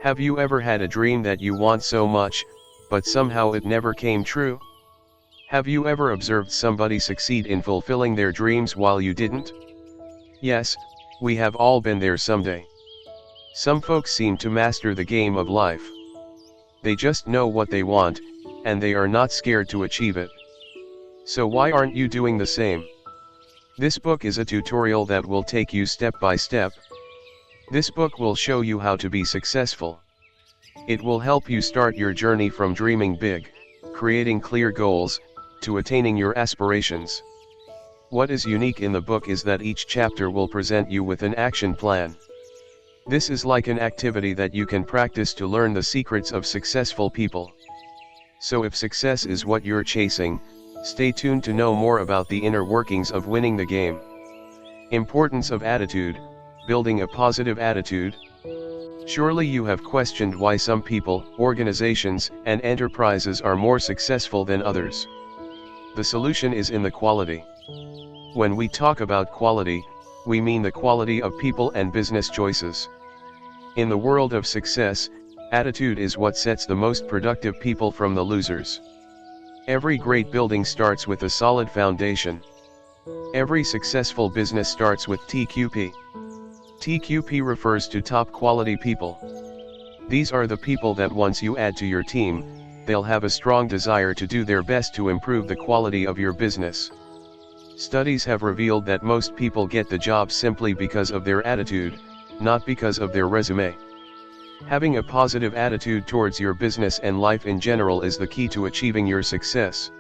Have you ever had a dream that you want so much, but somehow it never came true? Have you ever observed somebody succeed in fulfilling their dreams while you didn't? Yes, we have all been there someday. Some folks seem to master the game of life. They just know what they want, and they are not scared to achieve it. So why aren't you doing the same? This book is a tutorial that will take you step by step. This book will show you how to be successful. It will help you start your journey from dreaming big, creating clear goals, to attaining your aspirations. What is unique in the book is that each chapter will present you with an action plan. This is like an activity that you can practice to learn the secrets of successful people. So if success is what you're chasing, stay tuned to know more about the inner workings of winning the game. Importance of attitude, building a positive attitude. Surely you have questioned why some people, organizations, and enterprises are more successful than others. The solution is in the quality. When we talk about quality, we mean the quality of people and business choices. In the world of success, attitude is what sets the most productive people from the losers. Every great building starts with a solid foundation. Every successful business starts with TQP. TQP refers to top quality people. These are the people that once you add to your team, they'll have a strong desire to do their best to improve the quality of your business. Studies have revealed that most people get the job simply because of their attitude, not because of their resume. Having a positive attitude towards your business and life in general is the key to achieving your success.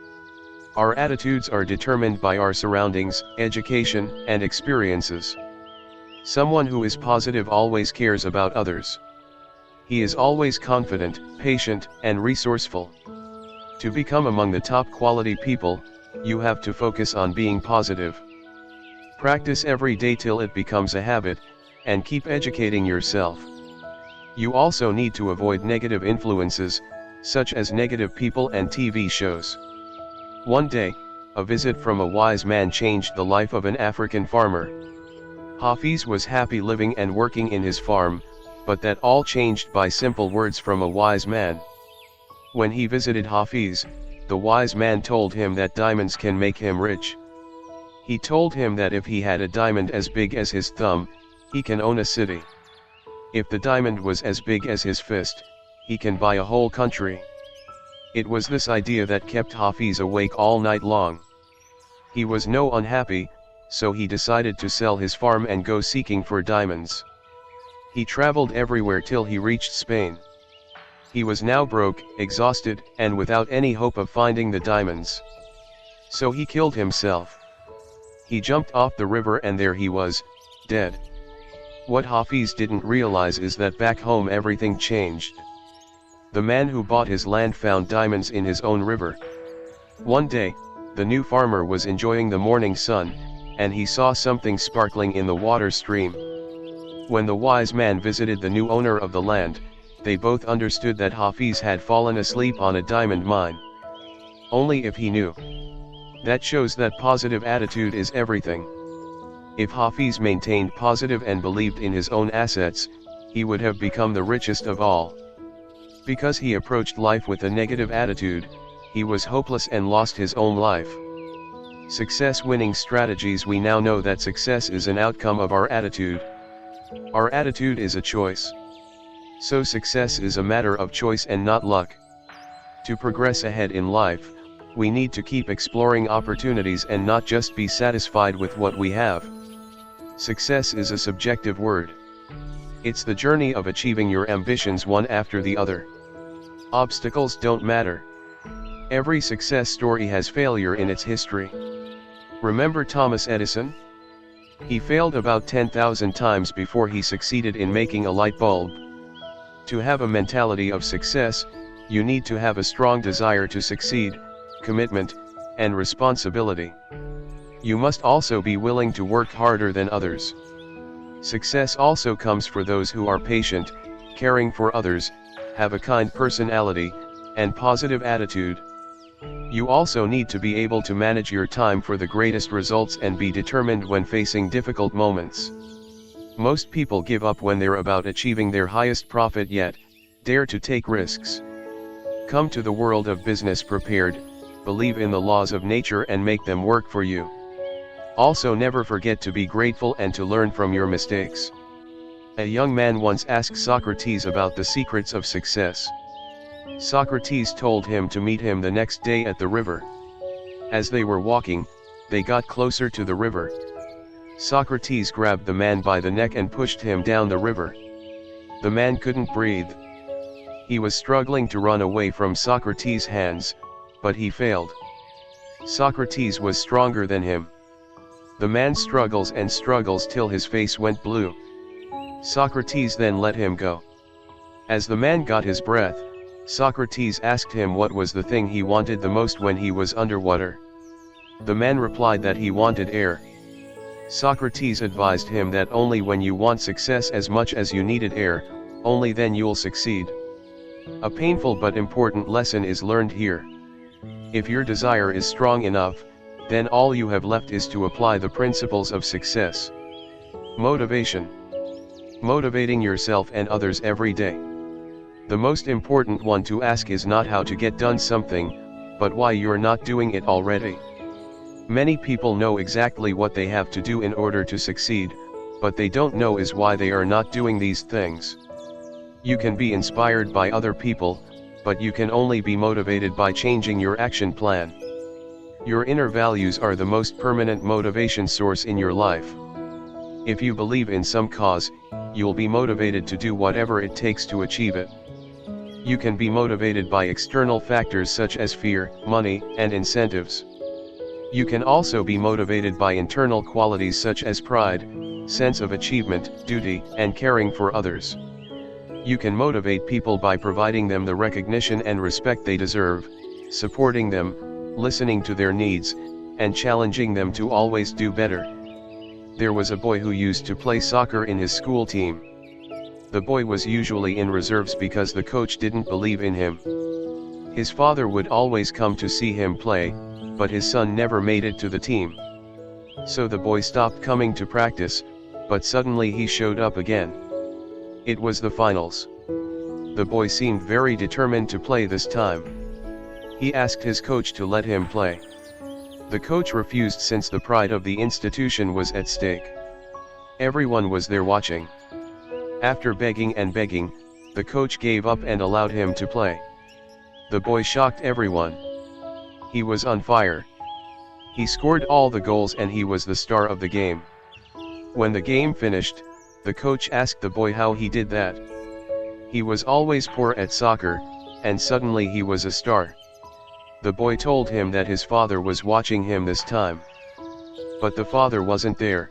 Our attitudes are determined by our surroundings, education, and experiences. Someone who is positive always cares about others. He is always confident, patient, and resourceful. To become among the top quality people, you have to focus on being positive. Practice every day till it becomes a habit, and keep educating yourself. You also need to avoid negative influences, such as negative people and TV shows. One day, a visit from a wise man changed the life of an African farmer. Hafiz was happy living and working in his farm, but that all changed by simple words from a wise man. When he visited Hafiz, the wise man told him that diamonds can make him rich. He told him that if he had a diamond as big as his thumb, he can own a city. If the diamond was as big as his fist, he can buy a whole country. It was this idea that kept Hafiz awake all night long. He was no unhappy, so he decided to sell his farm and go seeking for diamonds. He traveled everywhere till he reached Spain. He was now broke, exhausted, and without any hope of finding the diamonds. So he killed himself. He jumped off the river and there he was, dead. What Hafiz didn't realize is that back home everything changed. The man who bought his land found diamonds in his own river. One day, the new farmer was enjoying the morning sun, and he saw something sparkling in the water stream. When the wise man visited the new owner of the land, they both understood that Hafiz had fallen asleep on a diamond mine. Only if he knew. That shows that positive attitude is everything. If Hafiz maintained positive and believed in his own assets, he would have become the richest of all. Because he approached life with a negative attitude, he was hopeless and lost his own life. Success winning strategies. We now know that success is an outcome of our attitude. Our attitude is a choice. So success is a matter of choice and not luck. To progress ahead in life, we need to keep exploring opportunities and not just be satisfied with what we have. Success is a subjective word. It's the journey of achieving your ambitions one after the other. Obstacles don't matter. Every success story has failure in its history. Remember Thomas Edison? He failed about 10,000 times before he succeeded in making a light bulb. To have a mentality of success, you need to have a strong desire to succeed, commitment, and responsibility. You must also be willing to work harder than others. Success also comes for those who are patient, caring for others, have a kind personality, and positive attitude. You also need to be able to manage your time for the greatest results and be determined when facing difficult moments. Most people give up when they're about achieving their highest profit, yet Dare to take risks. Come to the world of business prepared, believe in the laws of nature and make them work for you. Also never forget to be grateful and to learn from your mistakes. A young man once asked Socrates about the secrets of success. Socrates told him to meet him the next day at the river. As they were walking, they got closer to the river. Socrates grabbed the man by the neck and pushed him down the river. The man couldn't breathe. He was struggling to run away from Socrates' hands, but he failed. Socrates was stronger than him. The man struggles and struggles till his face went blue. Socrates then let him go. As the man got his breath, Socrates asked him what was the thing he wanted the most when he was underwater. The man replied that he wanted air. Socrates advised him that only when you want success as much as you needed air, only then you'll succeed. A painful but important lesson is learned here. If your desire is strong enough, then all you have left is to apply the principles of success. Motivation. Motivating yourself and others every day. The most important one to ask is not how to get done something, but why you're not doing it already. Many people know exactly what they have to do in order to succeed, but they don't know is why they are not doing these things. You can be inspired by other people, but you can only be motivated by changing your action plan. Your inner values are the most permanent motivation source in your life. If you believe in some cause, you'll be motivated to do whatever it takes to achieve it. You can be motivated by external factors such as fear, money, and incentives. You can also be motivated by internal qualities such as pride, sense of achievement, duty, and caring for others. You can motivate people by providing them the recognition and respect they deserve, supporting them, listening to their needs, and challenging them to always do better. There was a boy who used to play soccer in his school team. The boy was usually in reserves because the coach didn't believe in him. His father would always come to see him play, but his son never made it to the team. So the boy stopped coming to practice, but suddenly he showed up again. It was the finals. The boy seemed very determined to play this time. He asked his coach to let him play. The coach refused since the pride of the institution was at stake. Everyone was there watching. After begging and begging, the coach gave up and allowed him to play. The boy shocked everyone. He was on fire. He scored all the goals and he was the star of the game. When the game finished, the coach asked the boy how he did that. He was always poor at soccer, and suddenly he was a star. The boy told him that his father was watching him this time. But the father wasn't there.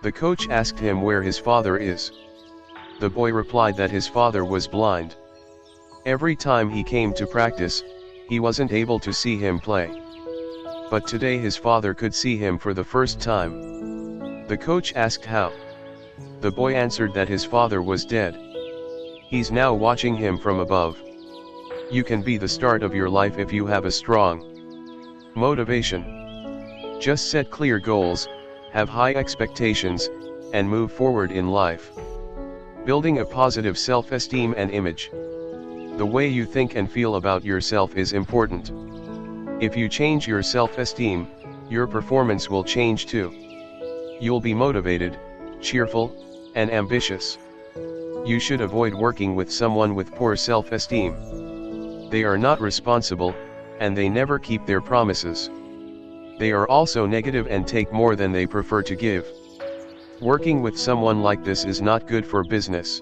The coach asked him where his father is. The boy replied that his father was blind. Every time he came to practice, he wasn't able to see him play. But today his father could see him for the first time. The coach asked how. The boy answered that his father was dead. He's now watching him from above. You can be the start of your life if you have a strong motivation. Just set clear goals, have high expectations, and move forward in life. Building a positive self-esteem and image. The way you think and feel about yourself is important. If you change your self-esteem, your performance will change too. You'll be motivated, cheerful, and ambitious. You should avoid working with someone with poor self-esteem. They are not responsible, and they never keep their promises. They are also negative and take more than they prefer to give. Working with someone like this is not good for business.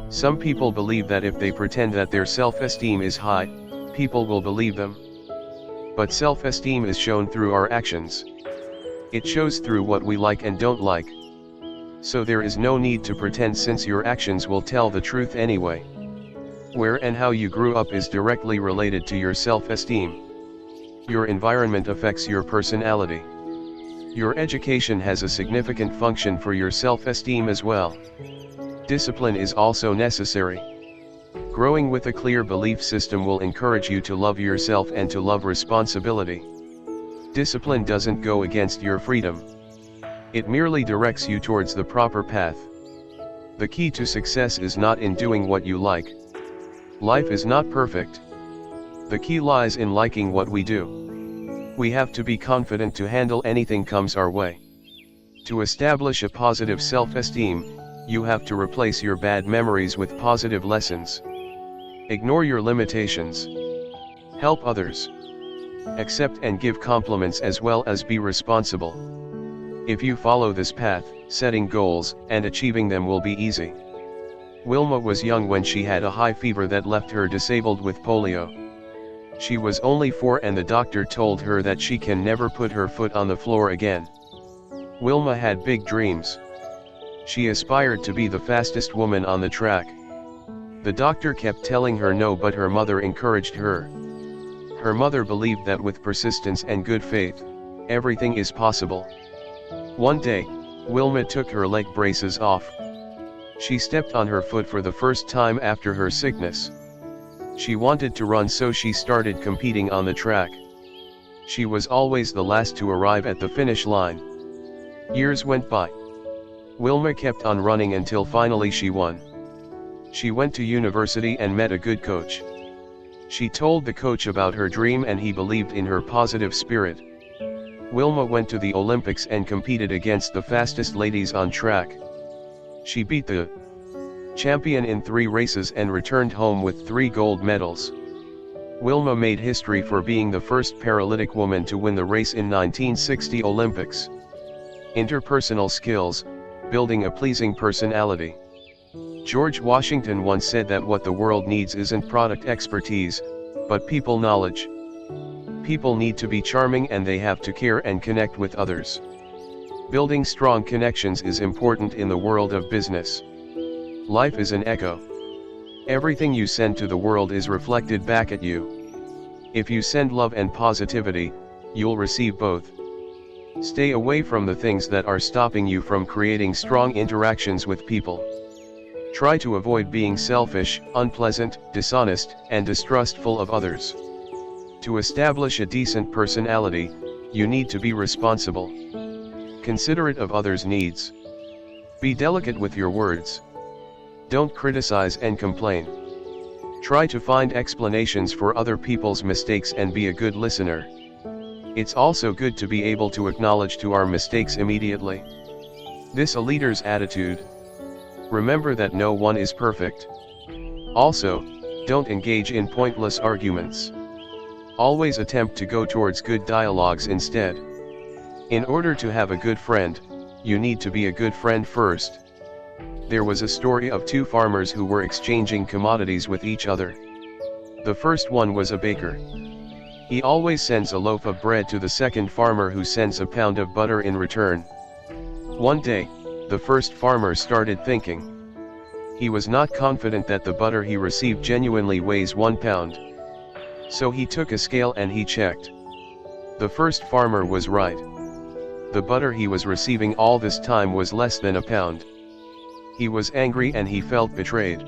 Some people believe that if they pretend that their self-esteem is high, people will believe them. But self-esteem is shown through our actions. It shows through what we like and don't like. So there is no need to pretend since your actions will tell the truth anyway. Where and how you grew up is directly related to your self-esteem. Your environment affects your personality. Your education has a significant function for your self-esteem as well. Discipline is also necessary. Growing with a clear belief system will encourage you to love yourself and to love responsibility. Discipline doesn't go against your freedom. It merely directs you towards the proper path. The key to success is not in doing what you like. Life is not perfect. The key lies in liking what we do. We have to be confident to handle anything comes our way. To establish a positive self-esteem, you have to replace your bad memories with positive lessons. Ignore your limitations. Help others. Accept and give compliments as well as be responsible. If you follow this path, setting goals and achieving them will be easy. Wilma was young when she had a high fever that left her disabled with polio. She was only 4 and the doctor told her that she can never put her foot on the floor again. Wilma had big dreams. She aspired to be the fastest woman on the track. The doctor kept telling her no, but her mother encouraged her. Her mother believed that with persistence and good faith, everything is possible. One day, Wilma took her leg braces off. She stepped on her foot for the first time after her sickness. She wanted to run, so she started competing on the track. She was always the last to arrive at the finish line. Years went by. Wilma kept on running until finally she won. She went to university and met a good coach. She told the coach about her dream and he believed in her positive spirit. Wilma went to the Olympics and competed against the fastest ladies on track. She beat the champion in 3 races and returned home with 3 gold medals. Wilma made history for being the first paralytic woman to win the race in 1960 Olympics. Interpersonal skills, building a pleasing personality. George Washington once said that what the world needs isn't product expertise, but people knowledge. People need to be charming and they have to care and connect with others. Building strong connections is important in the world of business. Life is an echo. Everything you send to the world is reflected back at you. If you send love and positivity, you'll receive both. Stay away from the things that are stopping you from creating strong interactions with people. Try to avoid being selfish, unpleasant, dishonest, and distrustful of others. To establish a decent personality, you need to be responsible, considerate of others' needs. Be delicate with your words. Don't criticize and complain. Try to find explanations for other people's mistakes and be a good listener. It's also good to be able to acknowledge to our mistakes immediately. This a leader's attitude. Remember that no one is perfect. Also, don't engage in pointless arguments. Always attempt to go towards good dialogues instead. In order to have a good friend, you need to be a good friend first. There was a story of 2 farmers who were exchanging commodities with each other. The first one was a baker. He always sends a loaf of bread to the second farmer, who sends a pound of butter in return. One day, the first farmer started thinking. He was not confident that the butter he received genuinely weighs 1 pound. So he took a scale and he checked. The first farmer was right. The butter he was receiving all this time was less than a pound. He was angry and he felt betrayed.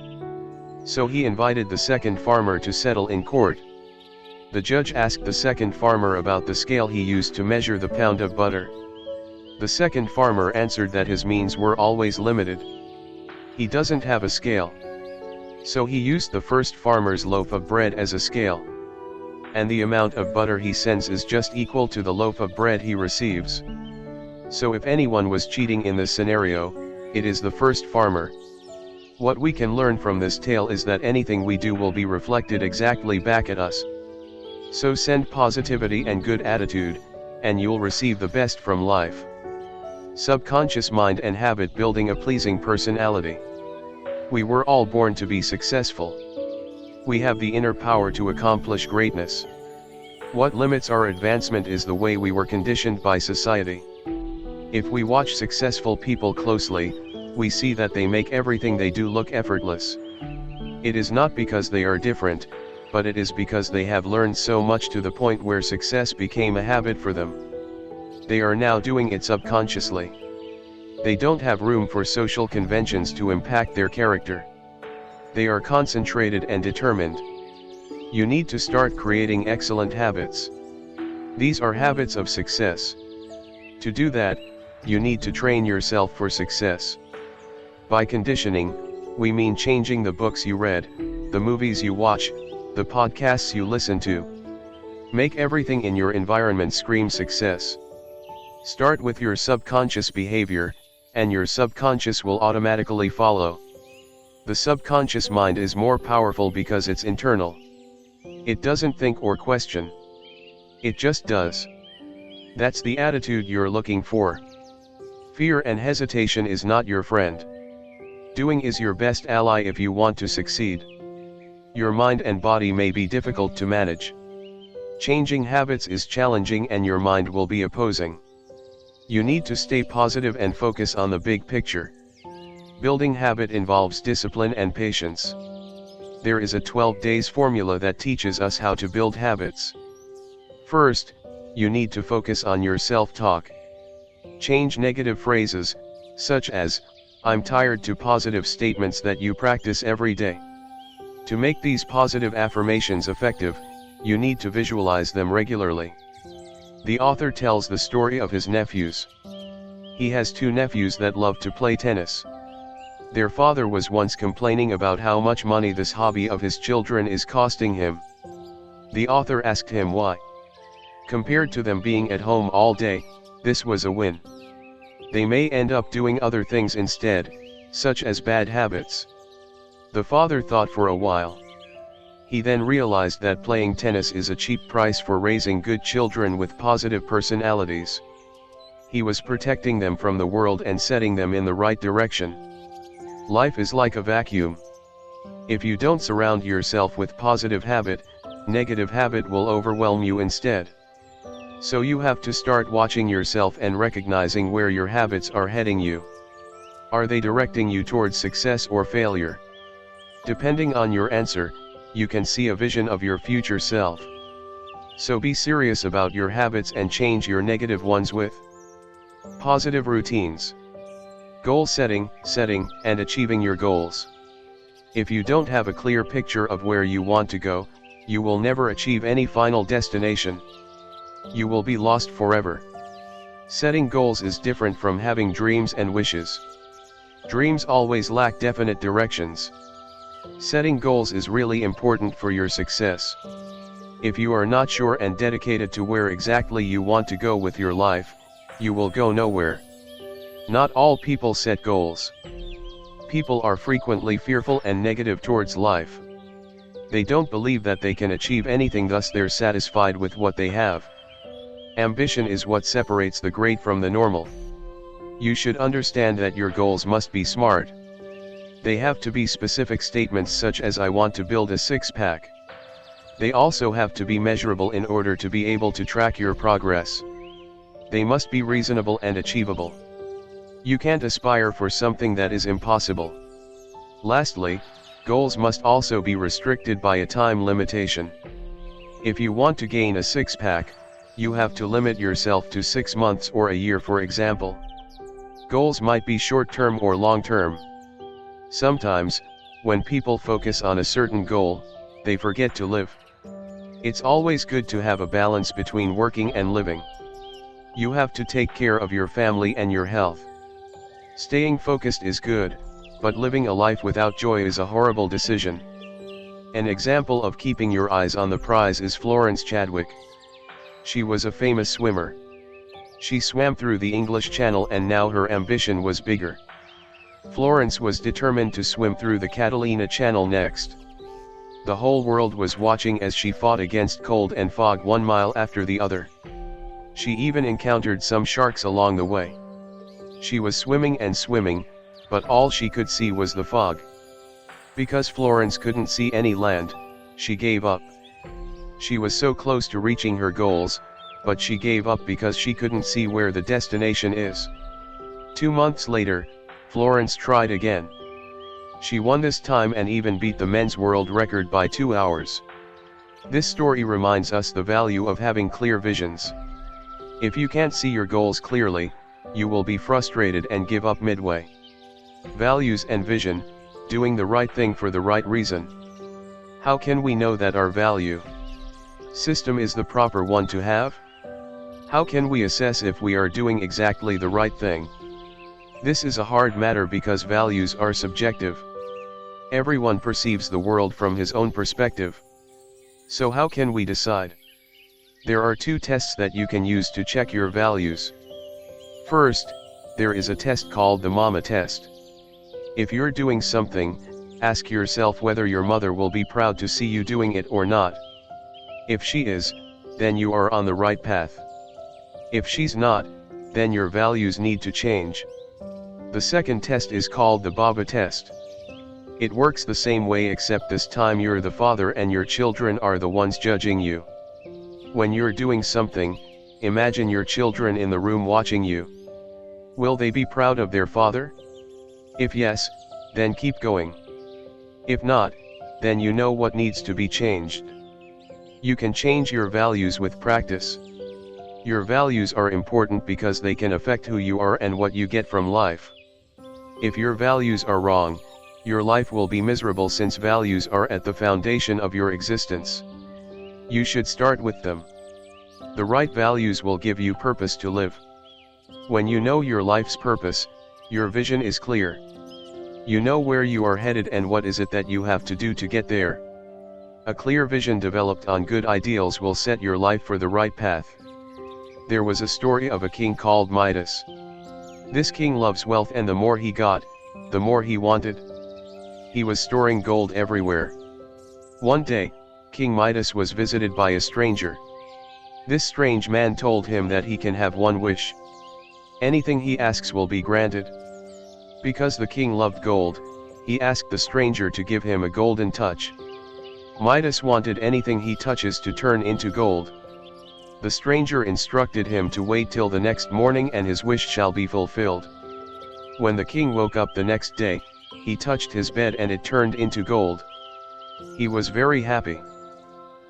So he invited the second farmer to settle in court. The judge asked the second farmer about the scale he used to measure the pound of butter. The second farmer answered that his means were always limited. He doesn't have a scale. So he used the first farmer's loaf of bread as a scale. And the amount of butter he sends is just equal to the loaf of bread he receives. So if anyone was cheating in this scenario, it is the first farmer. What we can learn from this tale is that anything we do will be reflected exactly back at us. So send positivity and good attitude, and you'll receive the best from life. Subconscious mind and habit building a pleasing personality. We were all born to be successful. We have the inner power to accomplish greatness. What limits our advancement is the way we were conditioned by society. If we watch successful people closely, we see that they make everything they do look effortless. It is not because they are different, but it is because they have learned so much to the point where success became a habit for them. They are now doing it subconsciously. They don't have room for social conventions to impact their character. They are concentrated and determined. You need to start creating excellent habits. These are habits of success. To do that, you need to train yourself for success. By conditioning, we mean changing the books you read, the movies you watch, the podcasts you listen to. Make everything in your environment scream success. Start with your subconscious behavior, and your subconscious will automatically follow. The subconscious mind is more powerful because it's internal. It doesn't think or question. It just does. That's the attitude you're looking for. Fear and hesitation is not your friend. Doing is your best ally if you want to succeed. Your mind and body may be difficult to manage. Changing habits is challenging and your mind will be opposing. You need to stay positive and focus on the big picture. Building habit involves discipline and patience. There is a 12 days formula that teaches us how to build habits. First, you need to focus on your self-talk. Change negative phrases, such as, "I'm tired," to positive statements that you practice every day. To make these positive affirmations effective, you need to visualize them regularly. The author tells the story of his nephews. He has two nephews that love to play tennis. Their father was once complaining about how much money this hobby of his children is costing him. The author asked him why. Compared to them being at home all day, this was a win. They may end up doing other things instead, such as bad habits. The father thought for a while. He then realized that playing tennis is a cheap price for raising good children with positive personalities. He was protecting them from the world and setting them in the right direction. Life is like a vacuum. If you don't surround yourself with positive habit, negative habit will overwhelm you instead. So you have to start watching yourself and recognizing where your habits are heading you. Are they directing you towards success or failure? Depending on your answer, you can see a vision of your future self. So be serious about your habits and change your negative ones with positive routines. Goal setting, and achieving your goals. If you don't have a clear picture of where you want to go, you will never achieve any final destination. You will be lost forever. Setting goals is different from having dreams and wishes. Dreams always lack definite directions. Setting goals is really important for your success. If you are not sure and dedicated to where exactly you want to go with your life, you will go nowhere. Not all people set goals. People are frequently fearful and negative towards life. They don't believe that they can achieve anything, thus they're satisfied with what they have. Ambition is what separates the great from the normal. You should understand that your goals must be smart. They have to be specific statements such as "I want to build a six-pack." They also have to be measurable in order to be able to track your progress. They must be reasonable and achievable. You can't aspire for something that is impossible. Lastly, goals must also be restricted by a time limitation. If you want to gain a six-pack, you have to limit yourself to 6 months or a year, for example. Goals might be short-term or long-term. Sometimes, when people focus on a certain goal, they forget to live. It's always good to have a balance between working and living. You have to take care of your family and your health. Staying focused is good, but living a life without joy is a horrible decision. An example of keeping your eyes on the prize is Florence Chadwick. She was a famous swimmer. She swam through the English Channel and now her ambition was bigger. Florence was determined to swim through the Catalina Channel next. The whole world was watching as she fought against cold and fog 1 mile after the other. She even encountered some sharks along the way. She was swimming and swimming, but all she could see was the fog. Because Florence couldn't see any land, she gave up. She was so close to reaching her goals, but she gave up because she couldn't see where the destination is. 2 months later, Florence tried again. She won this time and even beat the men's world record by 2 hours. This story reminds us the value of having clear visions. If you can't see your goals clearly, you will be frustrated and give up midway. Values and vision, doing the right thing for the right reason. How can we know that our value system is the proper one to have? How can we assess if we are doing exactly the right thing? This is a hard matter because values are subjective. Everyone perceives the world from his own perspective. So how can we decide? There are two tests that you can use to check your values. First, there is a test called the mama test. If you're doing something, ask yourself whether your mother will be proud to see you doing it or not. If she is, then you are on the right path. If she's not, then your values need to change. The second test is called the Baba test. It works the same way, except this time you're the father and your children are the ones judging you. When you're doing something, imagine your children in the room watching you. Will they be proud of their father? If yes, then keep going. If not, then you know what needs to be changed. You can change your values with practice. Your values are important because they can affect who you are and what you get from life. If your values are wrong, your life will be miserable, since values are at the foundation of your existence. You should start with them. The right values will give you purpose to live. When you know your life's purpose, your vision is clear. You know where you are headed and what is it that you have to do to get there. A clear vision developed on good ideals will set your life for the right path. There was a story of a king called Midas. This king loves wealth, and the more he got, the more he wanted. He was storing gold everywhere. One day, King Midas was visited by a stranger. This strange man told him that he can have one wish. Anything he asks will be granted. Because the king loved gold, he asked the stranger to give him a golden touch. Midas wanted anything he touches to turn into gold. The stranger instructed him to wait till the next morning and his wish shall be fulfilled. When the king woke up the next day, he touched his bed and it turned into gold. He was very happy.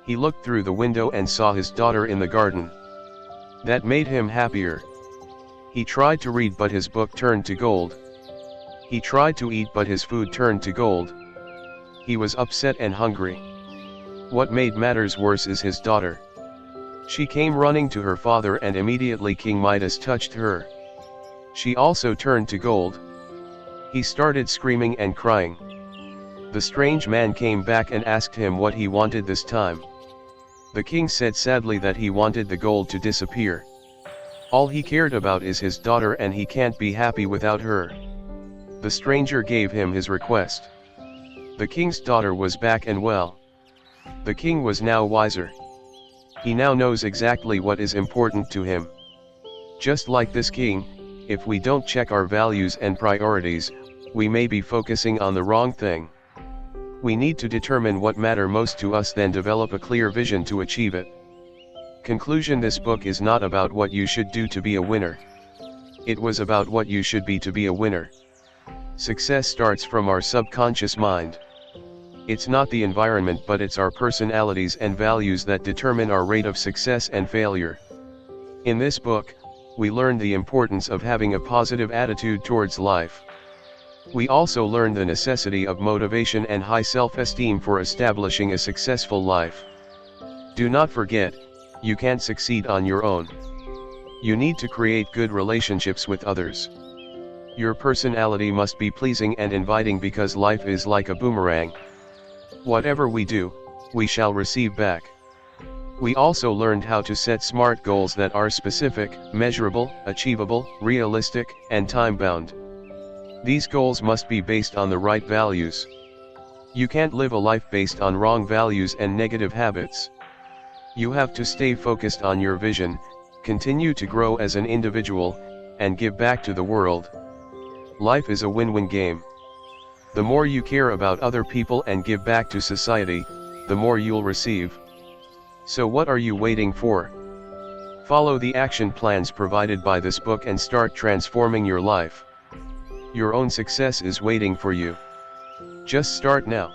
He looked through the window and saw his daughter in the garden. That made him happier. He tried to read, but his book turned to gold. He tried to eat, but his food turned to gold. He was upset and hungry. What made matters worse is his daughter. She came running to her father, and immediately King Midas touched her. She also turned to gold. He started screaming and crying. The strange man came back and asked him what he wanted this time. The king said sadly that he wanted the gold to disappear. All he cared about is his daughter, and he can't be happy without her. The stranger gave him his request. The king's daughter was back and well. The king was now wiser. He now knows exactly what is important to him. Just like this king, if we don't check our values and priorities, we may be focusing on the wrong thing. We need to determine what matters most to us, then develop a clear vision to achieve it. Conclusion: this book is not about what you should do to be a winner. It was about what you should be to be a winner. Success starts from our subconscious mind. It's not the environment, but it's our personalities and values that determine our rate of success and failure. In this book, we learn the importance of having a positive attitude towards life. We also learn the necessity of motivation and high self-esteem for establishing a successful life. Do not forget, you can't succeed on your own. You need to create good relationships with others. Your personality must be pleasing and inviting, because life is like a boomerang. Whatever we do, we shall receive back. We also learned how to set smart goals that are specific, measurable, achievable, realistic, and time-bound. These goals must be based on the right values. You can't live a life based on wrong values and negative habits. You have to stay focused on your vision, continue to grow as an individual, and give back to the world. Life is a win-win game. The more you care about other people and give back to society, the more you'll receive. So what are you waiting for? Follow the action plans provided by this book and start transforming your life. Your own success is waiting for you. Just start now.